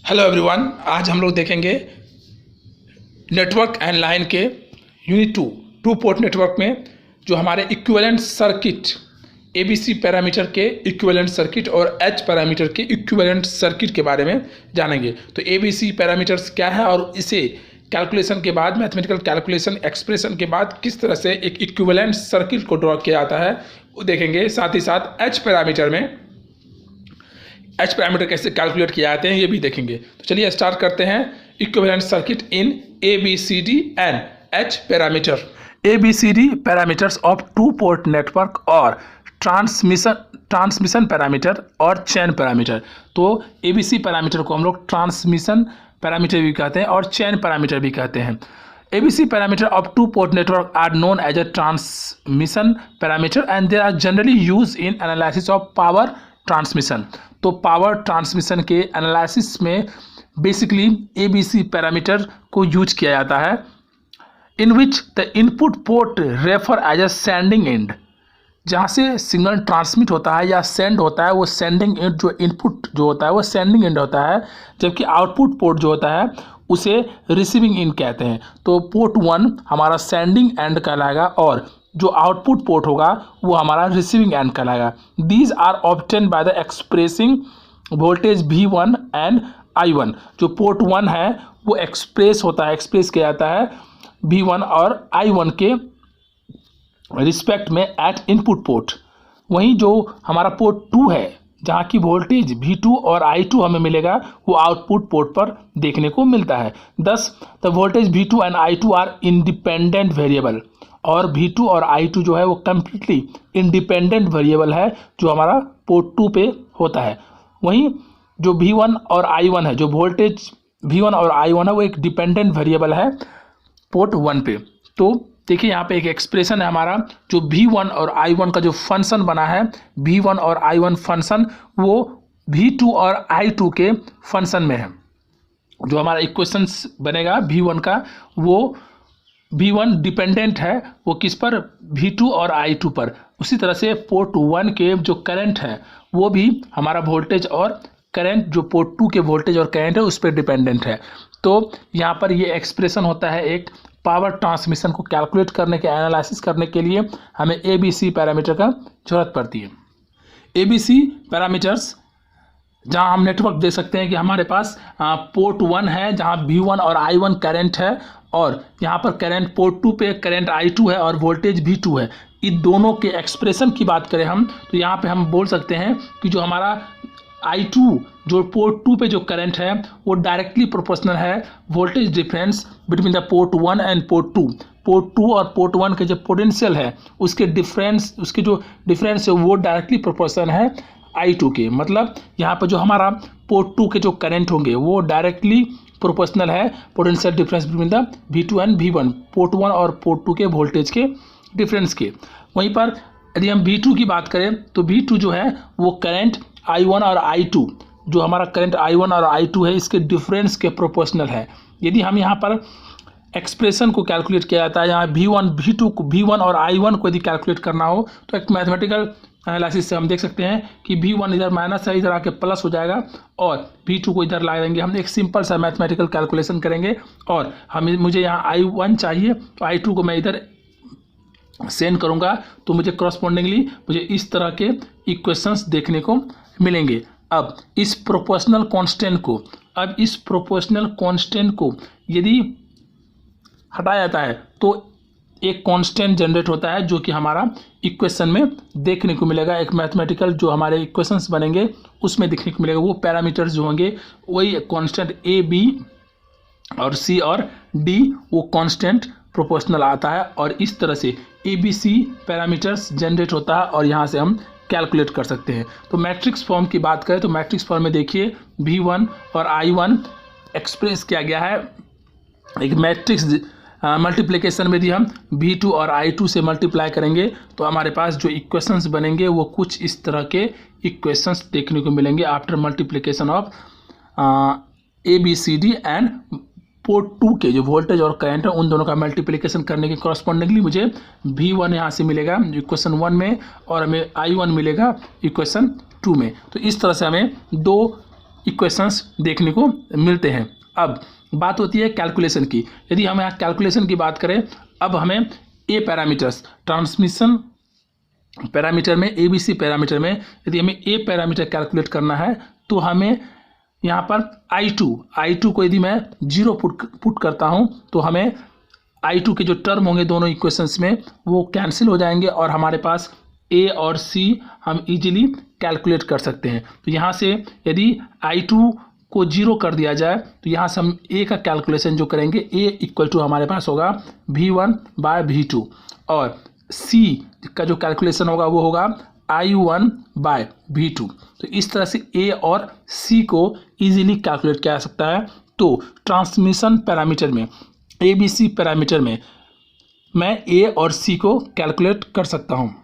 Hello everyone, आज हम लोग देखेंगे नेटवर्क एंड लाइन के यूनिट टू पोर्ट नेटवर्क में जो हमारे इक्विवेलेंट सर्किट एबीसी पैरामीटर के इक्विवेलेंट सर्किट और एच पैरामीटर के इक्विवेलेंट सर्किट के बारे में जानेंगे। तो एबीसी पैरामीटर्स क्या है और इसे कैलकुलेशन के बाद मैथमेटिकल कैलकुलेशन एक्सप्रेशन के बाद किस तरह से एक इक्विवेलेंट सर्किट को ड्रॉ किया जाता है वो देखेंगे। साथ ही साथ एच पैरामीटर कैसे कैलकुलेट किए जाते हैं ये भी देखेंगे। तो चलिए स्टार्ट करते हैं। Equivalent circuit in ABCD and H parameter. ABCD parameters of two port network और ट्रांसमिशन पैरामीटर और चेन पैरामीटर। तो ABC पैरामीटर को हम लोग ट्रांसमिशन पैरामीटर भी कहते हैं और चेन पैरामीटर भी कहते हैं। ABC parameter of two port network are known as a transmission parameter and they are generally used in analysis of power transmission। तो पावर ट्रांसमिशन के एनालिसिस में बेसिकली ABC पैरामीटर को यूज किया जाता है। In which the input port refer as a sending end. जहाँ से signal transmit होता है या सेंड होता है वो सेंडिंग एंड, जो इनपुट जो होता है वो सेंडिंग एंड होता है, जबकि आउटपुट पोर्ट जो होता है उसे रिसीविंग एंड कहते हैं। तो पोर्ट 1 हमारा सेंडिंग एंड कहलाएगा और जो आउटपुट पोर्ट होगा वो हमारा रिसीविंग एंड कहलाएगा। These are obtain by the expressing voltage V1 and I1। जो पोर्ट 1 है वो एक्सप्रेस किया जाता है V1 और I1 के रिस्पेक्ट में एट इनपुट पोर्ट। वहीं जो हमारा पोर्ट 2 है जहाँ की वोल्टेज V2 और I2 हमें मिलेगा वो आउटपुट पोर्ट पर देखने को मिलता है। Thus the voltage V2 and I2 are independent variable. और V2 और I2 जो है वो कम्प्लीटली इंडिपेंडेंट वेरिएबल है जो हमारा पोर्ट 2 पे होता है। वहीं जो V1 और I1 है, जो वोल्टेज V1 और I1 है वो एक डिपेंडेंट वेरिएबल है पोर्ट 1 पे। तो देखिए यहाँ पे एक एक्सप्रेशन है हमारा, जो V1 और I1 का जो फंक्शन बना है, V1 और I1 फंक्शन वो V2 और I2 के फंक्शन में है। जो हमारा इक्वेशंस बनेगा V1 का, वो V1 डिपेंडेंट है वो किस पर, V2 और I2 पर। उसी तरह से पोर्ट 1 के जो करंट है वो भी हमारा वोल्टेज और करंट, जो पोर्ट 2 के वोल्टेज और करंट है उस पर डिपेंडेंट है। तो यहाँ पर ये एक्सप्रेशन होता है एक पावर ट्रांसमिशन को कैलकुलेट करने के, एनालिसिस करने के लिए हमें ABC पैरामीटर का जरूरत पड़ती है। ABC पैरामीटर्स जहाँ हम नेटवर्क दे सकते हैं कि हमारे पास पोर्ट 1 है जहाँ V1 और I1 करंट है और यहाँ पर करंट पोर्ट 2 पे करंट I2 है और वोल्टेज V2 है। इन दोनों के एक्सप्रेशन की बात करें हम तो यहाँ पे हम बोल सकते हैं कि जो हमारा I2 जो पोर्ट 2 पे जो करंट है वो डायरेक्टली प्रोपोर्शनल है voltage difference between the port 1 and port 2। Port 2 और पोर्ट 1 के जो पोटेंशियल है उसके जो डिफरेंस है वो डायरेक्टली प्रोपोर्शनल है I2 के। मतलब यहाँ पर जो हमारा पोर्ट 2 के जो करंट होंगे वो डायरेक्टली प्रोपोर्शनल है potential difference between the V2 and V1, port 1 और पोर्ट 2 के वोल्टेज के डिफरेंस के। वहीं पर यदि हम V2 की बात करें तो V2 जो है वो करंट I1 और I2, जो हमारा करंट I1 और I2 है इसके डिफरेंस के प्रोपोर्शनल है। यदि हम यहाँ पर एक्सप्रेशन को कैलकुलेट किया जाता है, यहाँ V1 और I1 को यदि कैलकुलेट करना हो तो एक मैथमेटिकल एनालिसिस से हम देख सकते हैं कि V1 इधर माइनस है, इधर आके प्लस हो जाएगा और V2 को इधर ला देंगे। हम एक सिंपल सा मैथमेटिकल कैलकुलेशन करेंगे और मुझे यहाँ I1 चाहिए तो I2 को मैं इधर सेंड करूँगा तो मुझे करस्पॉन्डिंगली मुझे इस तरह के इक्वेशंस देखने को मिलेंगे। अब इस प्रोपोर्शनल कांस्टेंट को यदि हटाया जाता है तो एक कांस्टेंट जनरेट होता है जो कि हमारा इक्वेशन में देखने को मिलेगा। एक मैथमेटिकल जो हमारे इक्वेशंस बनेंगे उसमें देखने को मिलेगा। वो पैरामीटर्स जो होंगे वही कांस्टेंट A, B और C और D वो कांस्टेंट प्रोपोर्शनल आता है और इस तरह से ABC पैरामीटर्स जनरेट होता है और यहाँ से हम कैलकुलेट कर सकते हैं। तो मैट्रिक्स फॉर्म की बात करें तो मैट्रिक्स फॉर्म में देखिए V1 और I1 एक्सप्रेस किया गया है एक मैट्रिक्स मल्टीप्लिकेशन में। यदि हम V2 और I2 से मल्टीप्लाई करेंगे तो हमारे पास जो इक्वेशंस बनेंगे वो कुछ इस तरह के इक्वेशंस देखने को मिलेंगे after multiplication of ABCD and port 2 के जो वोल्टेज और करंट है उन दोनों का मल्टीप्लिकेशन करने के करस्पॉन्डिंगली मुझे V1 यहाँ से मिलेगा इक्वेशन 1 में और हमें I1 मिलेगा इक्वेशन 2 में। तो इस तरह से हमें दो इक्वेशंस देखने को मिलते हैं। अब बात होती है कैलकुलेशन की। यदि हम यहाँ कैलकुलेशन की बात करें, अब हमें ए पैरामीटर्स ट्रांसमिशन पैरामीटर में, एबीसी पैरामीटर में यदि हमें ए पैरामीटर कैलकुलेट करना है तो हमें यहाँ पर I2 को यदि मैं 0 पुट करता हूँ तो हमें I2 के जो टर्म होंगे दोनों इक्वेशंस में वो कैंसिल हो जाएंगे और हमारे पास ए और सी हम इजीली कैलकुलेट कर सकते हैं। तो यहाँ से यदि I2 को 0 कर दिया जाए तो यहाँ से हम ए का कैलकुलेशन जो करेंगे, ए इक्वल टू हमारे पास होगा V1/V2 और सी का जो कैलकुलेशन होगा वो होगा I1/V2। तो इस तरह से ए और सी को इजीली कैलकुलेट किया जा सकता है। तो ट्रांसमिशन पैरामीटर में, एबीसी पैरामीटर में मैं ए और सी को कैलकुलेट कर सकता हूँ।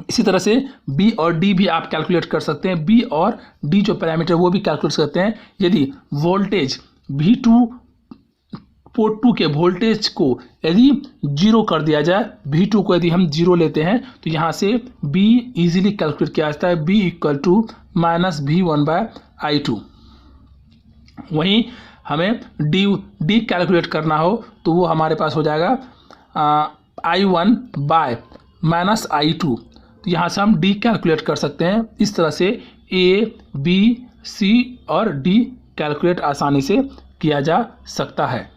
इसी तरह से बी और डी भी आप कैलकुलेट कर सकते हैं। बी और डी जो पैरामीटर वो भी कैलकुलेट करते हैं। यदि वोल्टेज V2 पोर्ट 2 के वोल्टेज को यदि 0 कर दिया जाए, V2 को यदि हम 0 लेते हैं तो यहाँ से B इजीली कैलकुलेट किया जाता है, B इक्वल टू -V1/I2। वहीं हमें D कैलकुलेट करना हो तो वो हमारे पास हो जाएगा I1/-I2। तो यहाँ से हम D कैलकुलेट कर सकते हैं। इस तरह से A, B, C और D कैलकुलेट आसानी से किया जा सकता है।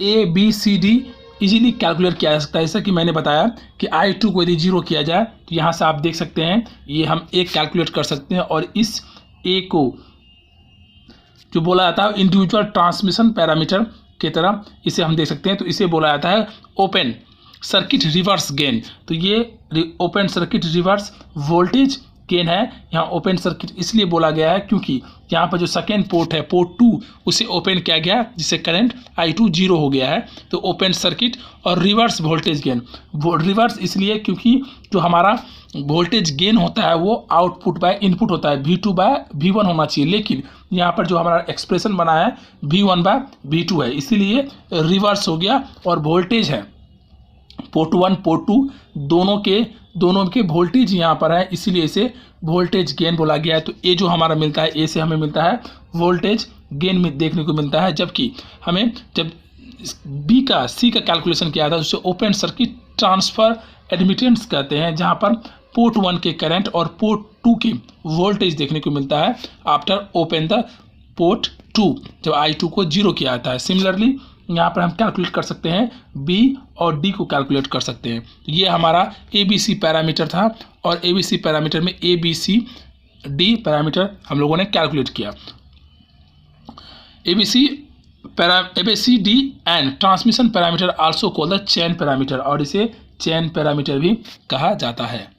A, B, C, D easily calculate किया जा सकता है। जैसा कि मैंने बताया कि I2 को यदि 0 किया जाए तो यहाँ से आप देख सकते हैं ये हम A कैलकुलेट कर सकते हैं और इस A को जो बोला जाता है इंडिविजुअल ट्रांसमिशन पैरामीटर की तरह इसे हम देख सकते हैं। तो इसे बोला जाता है ओपन सर्किट रिवर्स गेन। तो ये open circuit reverse voltage gain है। यहाँ ओपन सर्किट इसलिए बोला गया है क्योंकि यहाँ पर जो सेकेंड पोर्ट है, पोर्ट 2, उसे ओपन किया गया जिससे करंट I2 0 हो गया है। तो ओपन सर्किट और रिवर्स वोल्टेज गेन, रिवर्स इसलिए क्योंकि जो हमारा वोल्टेज गेन होता है वो आउटपुट बाय इनपुट होता है, V2/V1 होना चाहिए, लेकिन यहाँ पर जो हमारा एक्सप्रेशन बना है V1/V2 है, इसीलिए रिवर्स हो गया। और वोल्टेज है पोर्ट 1 पोर्ट 2 दोनों के वोल्टेज यहाँ पर है, इसीलिए इसे वोल्टेज गेन बोला गया है। तो ए जो हमारा मिलता है, ए से हमें मिलता है वोल्टेज गेन में देखने को मिलता है। जबकि हमें जब बी का सी का कैलकुलेशन किया था उसे ओपन सर्किट ट्रांसफर एडमिटेंस कहते हैं, जहाँ पर पोर्ट 1 के करंट और पोर्ट 2 के वोल्टेज देखने को मिलता है आफ्टर ओपन द पोर्ट 2, जब I2 को 0 किया जाता है। सिमिलरली यहाँ पर हम कैलकुलेट कर सकते हैं B और D को कैलकुलेट कर सकते हैं। तो ये हमारा ABC पैरामीटर था और ABC पैरामीटर में ABCD पैरामीटर हम लोगों ने कैलकुलेट किया। ABCD and transmission parameter also called the chain parameter, और इसे चेन पैरामीटर भी कहा जाता है।